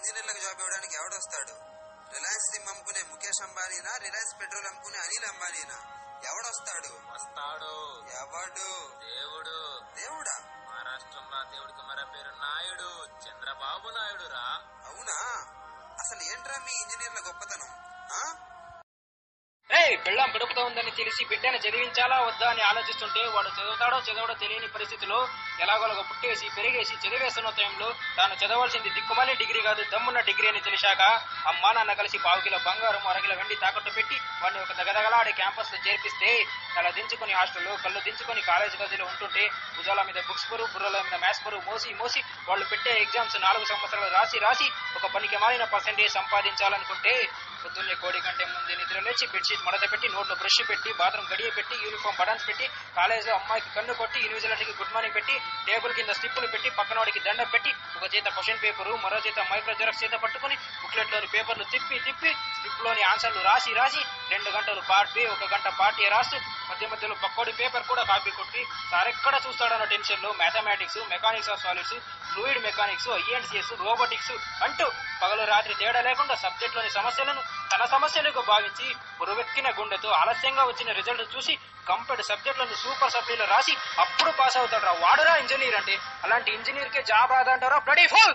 ఇంజనీర్లకు job ఇవ్వడానికి ఎవడొస్తాడు? Reliance SIM అమ్ముకునే Mukesh అంబానీనా, Reliance petrol అమ్ముకునే అనిల్ అంబానీనా? ఎవడొస్తాడు? వస్తాడు. ఎవడు? దేవుడు. దేవుడా? మహారాష్ట్రంలో దేవుడికి మరో పేరు నాయుడు, చంద్రబాబు నాయుడు రా. అవునా? అసలు ఏంట్రా మీ ఇంజనీర్ల గొప్పతనం? పెళ్ళాం కడుపుతో ఉందని తెలిసి బిడ్డను చదివించాలా వద్దా అని ఆలోచిస్తుంటే వాడు చదువుతాడో చదవడో తెలియని పరిస్థితిలో ఎలాగోలాగ పుట్టేసి పెరిగేసి చదివేస్తున్న టైంలో తాను చదవాల్సింది దిక్కుమాలి డిగ్రీ కాదు దమ్మున్న డిగ్రీ అని తెలిసాక అమ్మా నాన్న కలిసి 1/2 కిలో బంగారం 1/2 కిలో వెండి తాకట్టు పెట్టి వాడిని ఒక దగదగలాడే క్యాంపస్ లో చేర్పిస్తే తల దించుకుని హాస్టల్లో కళ్ళు దించుకుని కాలేజీ గదిలో ఉంటుంటే భుజాల మీద బుక్స్ బరువు బుర్రల మీద మ్యాథ్స్ బరువు మోసి వాళ్ళు పెట్టే ఎగ్జామ్స్ 4 సంవత్సరాలు రాసి ఒక పనికి మాలిన పర్సెంటేజ్ సంపాదించాలనుకుంటే పొద్దున్నే కోడి కంటే ముందే నిద్ర లేచి బెడ్షీట్ మడత పెట్టి నోట్లో బ్రష్ పెట్టి బాత్రూమ్ గడియ పెట్టి యూనిఫామ్ బటన్స్ పెట్టి కాలేజ్ లో అమ్మాయికి కన్ను కొట్టి యూనివర్సిటీకి గుడ్ మార్నింగ్ పెట్టి టేబుల్ కింద స్లిప్పులు పెట్టి పక్కనోడికి దండం పెట్టి ఒక చేత క్వశ్చన్ పేపర్ మరో చేత మైక్రో జెరాక్స్ చేత పట్టుకుని బుక్లెట్ లోని పేపర్లు తిప్పి స్లిప్ లోని ఆన్సర్లు రాసి 2 గంటలు పార్ట్ బి 1 గంట పార్ట్ ఏ రాస్తూ మధ్యలో పక్కోడి పేపర్ కూడా కాపీ కొట్టి సారెక్కడ చూస్తాడన్న టెన్షన్ లో mathematics, mechanics of solids, fluid mechanics, INCS, robotics అంటూ పగలు రాత్రి తేడా లేకుండా సబ్జెక్ట్ లోని సమస్యలను తన సమస్యలకు భావించి బరువెక్కిన గుండెతో ఆలస్యంగా వచ్చిన రిజల్ట్ చూసి కంప్లీట్ సబ్జెక్టులను సూపర్ సప్లీలో రాసి అప్పుడు పాస్ అవుతాడు రా. వాడురా ఇంజనీర్ అంటే. అలాంటి ఇంజనీర్ కే జాబ్ రాదంటారా? Bloody pool.